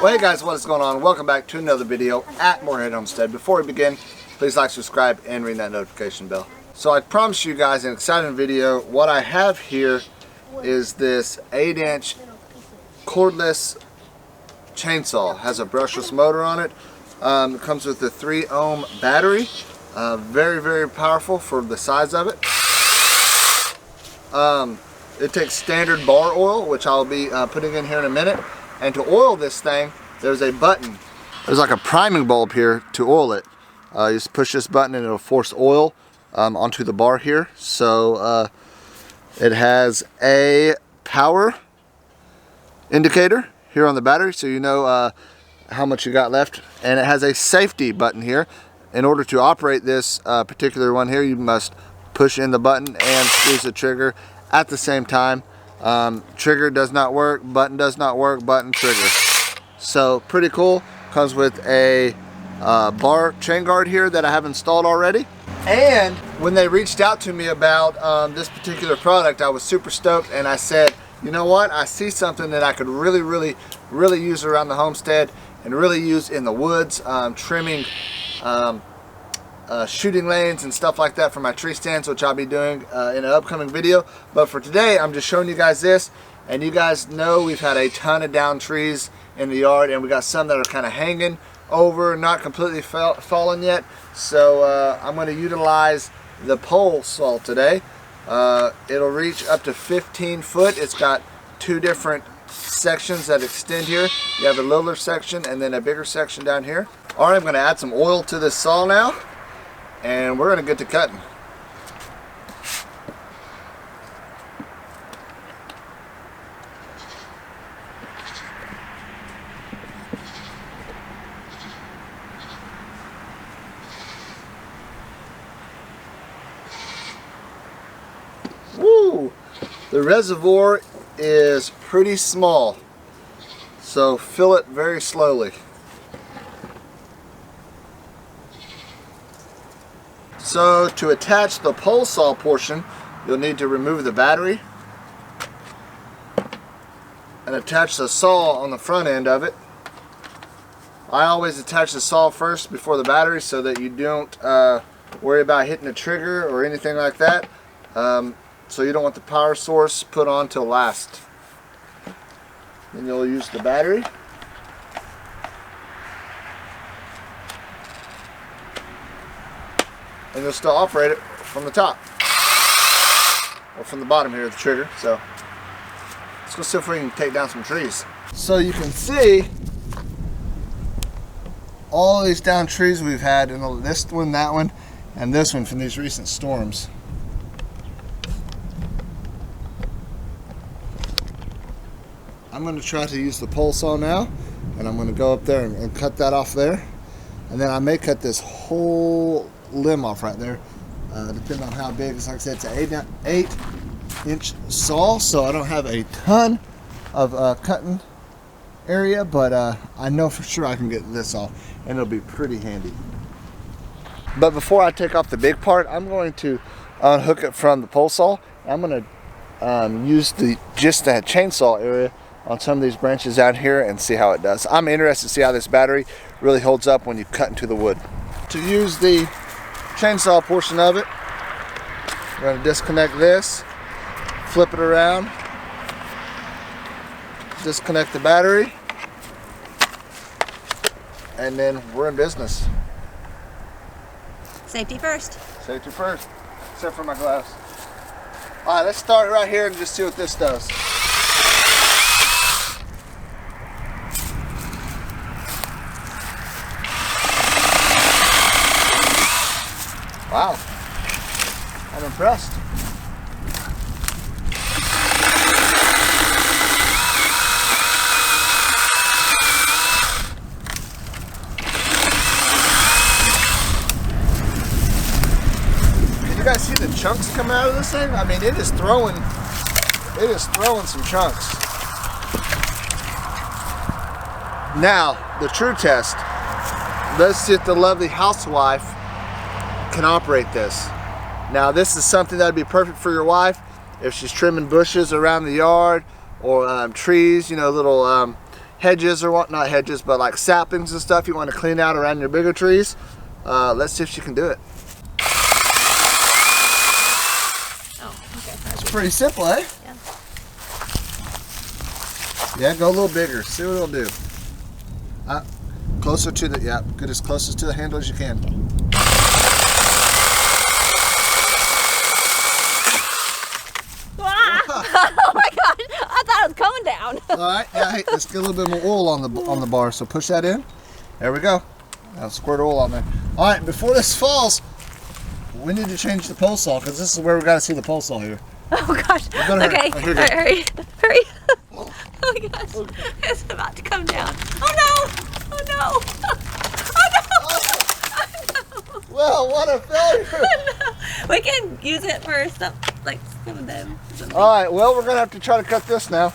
Well, hey guys, what is going on? Welcome back to another video at Morehead Homestead. Before we begin, please like, subscribe, and ring that notification bell. So I promised you guys an exciting video. What I have here is this 8-inch cordless chainsaw. It has a brushless motor on it. It comes with a 3 ohm battery. Very, very powerful for the size of it. It takes standard bar oil, which I'll be putting in here in a minute. And to oil this thing, there's a button. There's like a priming bulb here to oil it. You just push this button and it'll force oil onto the bar here. So it has a power indicator here on the battery, so you know how much you got left. And it has a safety button here. In order to operate this particular one here, you must push in the button and squeeze the trigger at the same time. Trigger does not work, button does not work, button, trigger. So pretty cool. Comes with a bar chain guard here that I have installed already. And when they reached out to me about this particular product, I was super stoked, and I said, you know what, I see something that I could really use around the homestead and really use in the woods, trimming shooting lanes and stuff like that for my tree stands, which I'll be doing in an upcoming video. But for today, I'm just showing you guys this. And you guys know we've had a ton of down trees in the yard, and we got some that are kind of hanging over, not completely fallen yet. So I'm going to utilize the pole saw today. It'll reach up to 15 foot. It's got 2 different sections that extend here. You have a littler section and then a bigger section down here. All right, I'm going to add some oil to this saw now, and we're going to get to cutting. Woo! The reservoir is pretty small, so fill it very slowly. So to attach the pole saw portion, you'll need to remove the battery and attach the saw on the front end of it. I always attach the saw first before the battery so that you don't worry about hitting the trigger or anything like that. So you don't want the power source put on till last. Then you'll use the battery. And you'll still operate it from the top. Or from the bottom here of the trigger. So let's go see if we can take down some trees. So you can see all these down trees we've had, in this one, that one, and this one from these recent storms. I'm going to try to use the pole saw now, and I'm going to go up there and cut that off there. And then I may cut this whole limb off right there, depending on how big. Like I said, it's an 8-inch saw, so I don't have a ton of cutting area, but I know for sure I can get this off, and it'll be pretty handy. But before I take off the big part, I'm going to unhook it from the pole saw. I'm going to use just that chainsaw area on some of these branches out here and see how it does. I'm interested to see how this battery really holds up when you cut into the wood. To use the chainsaw portion of it, we're going to disconnect this, flip it around, disconnect the battery, and then we're in business. Safety first. Safety first, except for my gloves. All right, let's start right here and just see what this does. Wow, I'm impressed. Can you guys see the chunks coming out of this thing? I mean, it is throwing some chunks. Now, the true test. Let's see if the lovely housewife can operate this. Now this is something that would be perfect for your wife if she's trimming bushes around the yard or trees, you know, little hedges or not hedges, but like saplings and stuff you want to clean out around your bigger trees. Let's see if she can do it. Oh, okay. It's pretty simple, eh? Yeah. Yeah, go a little bigger. See what it'll do. Closer to the, yeah, get as close to the handle as you can. Oh my gosh, I thought it was coming down. All right, yeah, hey, let's get a little bit more oil on the bar. So push that in. There we go. Now squirt oil on there. All right, before this falls, we need to change the pole saw because this is where we got to see the pole saw here. Oh gosh. Okay. Hurry. Oh my gosh. Okay. It's about to come down. Oh no. Oh no. Oh no. Oh no. Well, what a failure. Oh, no. We can use it for stuff like some of them. All right, well, we're gonna have to try to cut this now.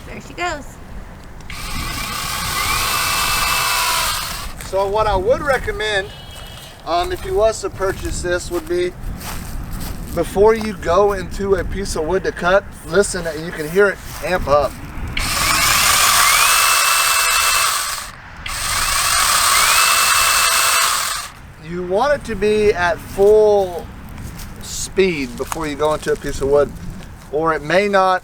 There she goes. So what I would recommend, if you was to purchase this, would be before you go into a piece of wood to cut, listen, you can hear it amp up. You want it to be at full speed before you go into a piece of wood, or it may not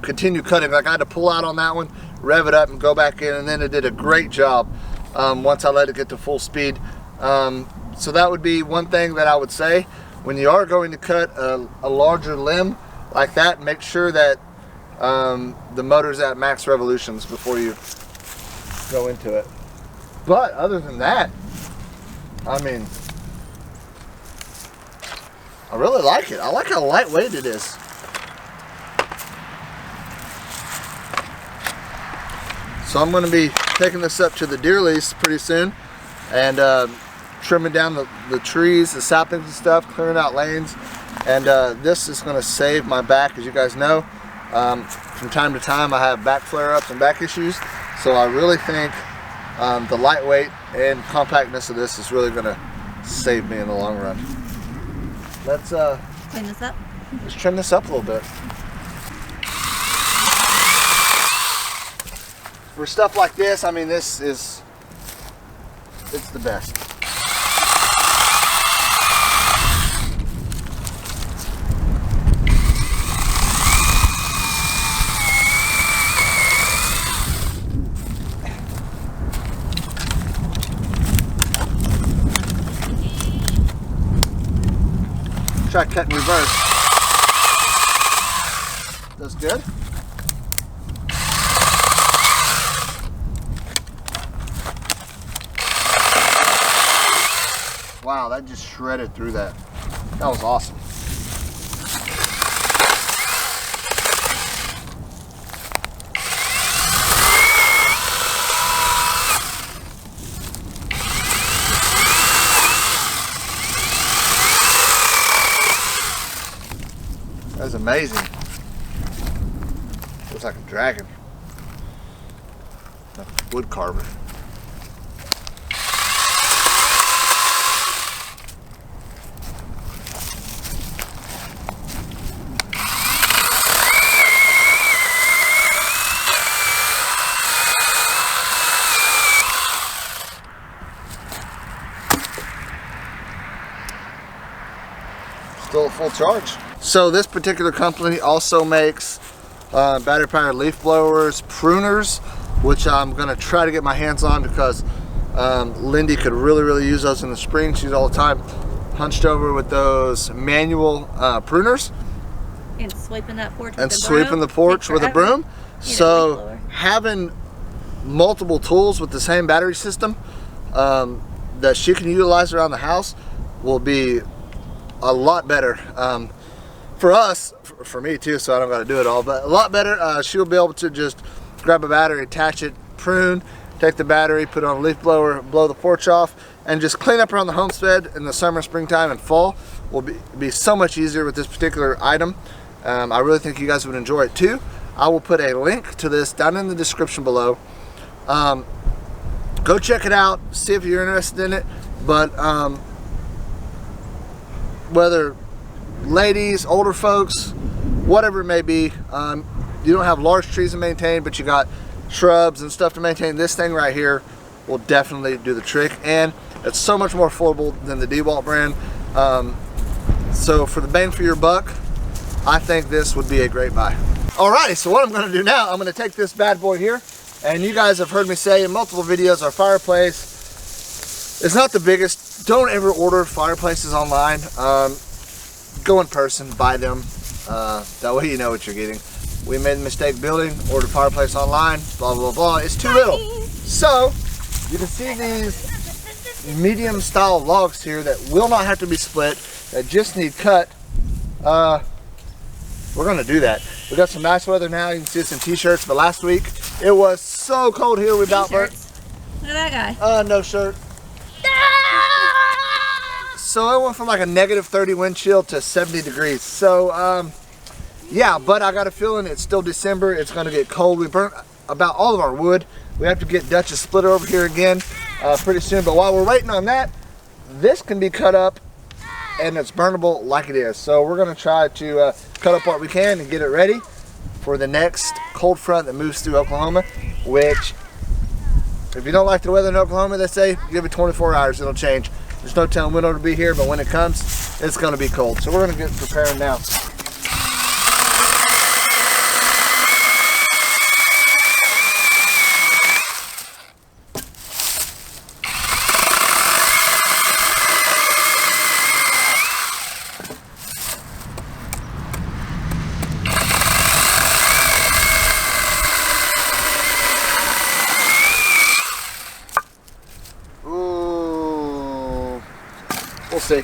continue cutting. Like I had to pull out on that one, rev it up and go back in, and then it did a great job once I let it get to full speed. So that would be one thing that I would say. When you are going to cut a larger limb like that, make sure that the motor's at max revolutions before you go into it. But other than that, I mean, I really like it. I like how lightweight it is. So I'm going to be taking this up to the deer lease pretty soon and trimming down the trees, the saplings and stuff, clearing out lanes. And this is going to save my back, as you guys know. From time to time I have back flare-ups and back issues. So I really think the lightweight and compactness of this is really going to save me in the long run. Let's clean this up. Let's trim this up a little bit. For stuff like this, I mean, it's the best. Try cutting reverse. That's good. Wow, that just shredded through that. That was awesome. That was amazing. Looks like a dragon. A wood carver. Still a full charge. So this particular company also makes battery powered leaf blowers, pruners, which I'm gonna try to get my hands on because Lindey could really use those in the spring. She's all the time hunched over with those manual pruners. And sweeping that porch and sweeping the porch with a broom. So having multiple tools with the same battery system that she can utilize around the house will be a lot better for us, for me too, so I don't got to do it all, but a lot better. She'll be able to just grab a battery, attach it, prune, take the battery, put it on a leaf blower, blow the porch off, and just clean up around the homestead in the summer, springtime, and fall will be so much easier with this particular item. I really think you guys would enjoy it too. I will put a link to this down in the description below. Go check it out, see if you're interested in it. But whether ladies, older folks, whatever it may be, you don't have large trees to maintain, but you got shrubs and stuff to maintain, this thing right here will definitely do the trick. And it's so much more affordable than the DeWalt brand. So for the bang for your buck, I think this would be a great buy. Alrighty, so what I'm going to do now, I'm going to take this bad boy here, and you guys have heard me say in multiple videos, our fireplace is not the biggest. Don't ever order fireplaces online. Go in person, buy them. That way you know what you're getting. We made the mistake building, ordered a fireplace online, blah, blah, blah. It's too little. So, you can see these medium style logs here that will not have to be split, that just need cut. We're gonna do that. We got some nice weather now. You can see us in t-shirts, but last week it was so cold here we about burnt. Look at that guy. No shirt. So it went from like a -30 wind chill to 70 degrees. So yeah, but I got a feeling it's still December. It's gonna get cold. We burnt about all of our wood. We have to get Dutch's splitter over here again pretty soon. But while we're waiting on that, this can be cut up and it's burnable like it is. So we're gonna try to cut up what we can and get it ready for the next cold front that moves through Oklahoma, which, if you don't like the weather in Oklahoma, they say give it 24 hours, it'll change. There's no telling when it'll be here, but when it comes, it's gonna be cold. So we're gonna get prepared now. We'll see.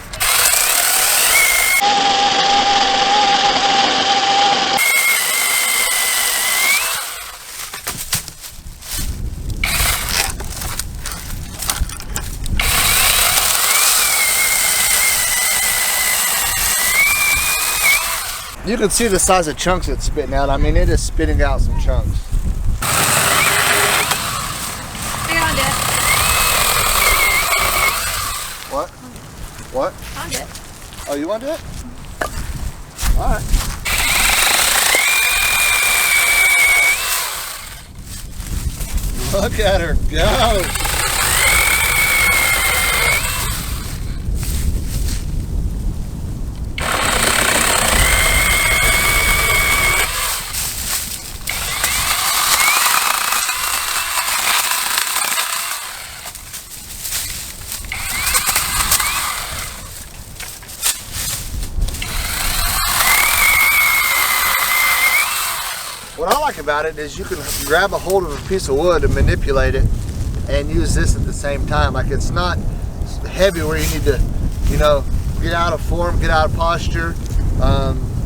You can see the size of chunks it's spitting out. I mean, it is spitting out some chunks. What? What? Found it. Oh, you want it? All right. Look at her go. What I like about it is you can grab a hold of a piece of wood and manipulate it and use this at the same time. Like, it's not heavy where you need to, you know, get out of form, get out of posture,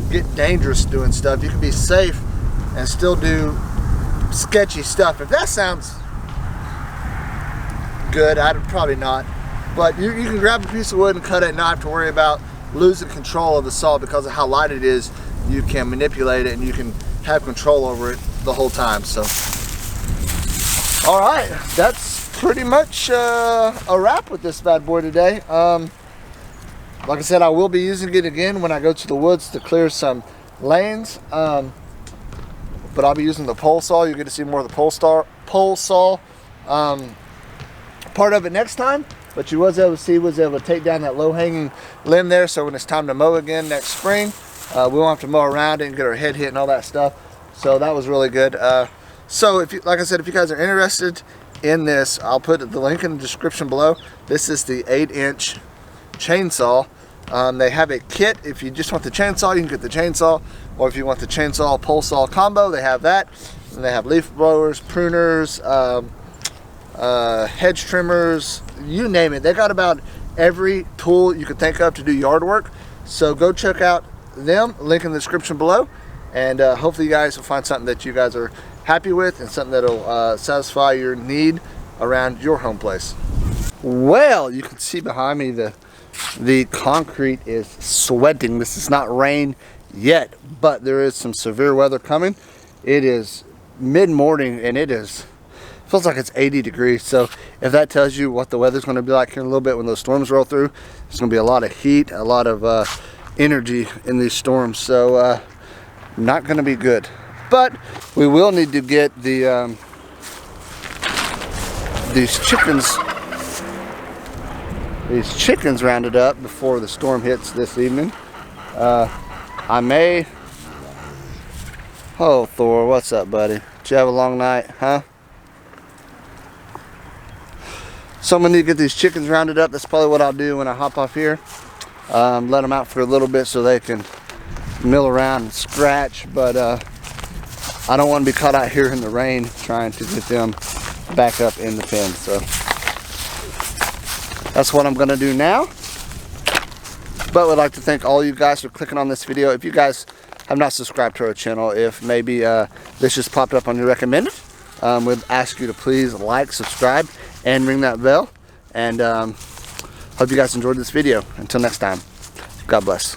get dangerous doing stuff. You can be safe and still do sketchy stuff. If that sounds good, I'd probably not. But you can grab a piece of wood and cut it and not have to worry about losing control of the saw because of how light it is. You can manipulate it and you can have control over it the whole time. So, all right, that's pretty much a wrap with this bad boy today. Like I said, I will be using it again when I go to the woods to clear some lanes, but I'll be using the pole saw. You get to see more of the pole saw part of it next time, but you was able to take down that low-hanging limb there, so when it's time to mow again next spring, we won't have to mow around it and get our head hit and all that stuff. So that was really good. So if you, like I said, if you guys are interested in this, I'll put the link in the description below. This is the 8-inch chainsaw. They have a kit. If you just want the chainsaw, you can get the chainsaw, or if you want the chainsaw pole saw combo, they have that. And they have leaf blowers, pruners, hedge trimmers, you name it. They got about every tool you could think of to do yard work. So go check out them, link in the description below, and hopefully you guys will find something that you guys are happy with and something that'll satisfy your need around your home place. Well, you can see behind me the concrete is sweating. This is not rain yet, but there is some severe weather coming. It is mid-morning and feels like it's 80 degrees. So if that tells you what the weather's going to be like here in a little bit when those storms roll through, there's going to be a lot of heat, a lot of energy in these storms. So not going to be good. But we will need to get the these chickens rounded up before the storm hits this evening. Oh, Thor, what's up, buddy? Did you have a long night, huh? So I'm gonna need to get these chickens rounded up. That's probably what I'll do when I hop off here. Let them out for a little bit so they can mill around and scratch, but I don't want to be caught out here in the rain trying to get them back up in the pen. So that's what I'm gonna do now. But would like to thank all you guys for clicking on this video. If you guys have not subscribed to our channel, if maybe this just popped up on your recommended, we'd ask you to please like, subscribe, and ring that bell. And hope you guys enjoyed this video. Until next time, God bless.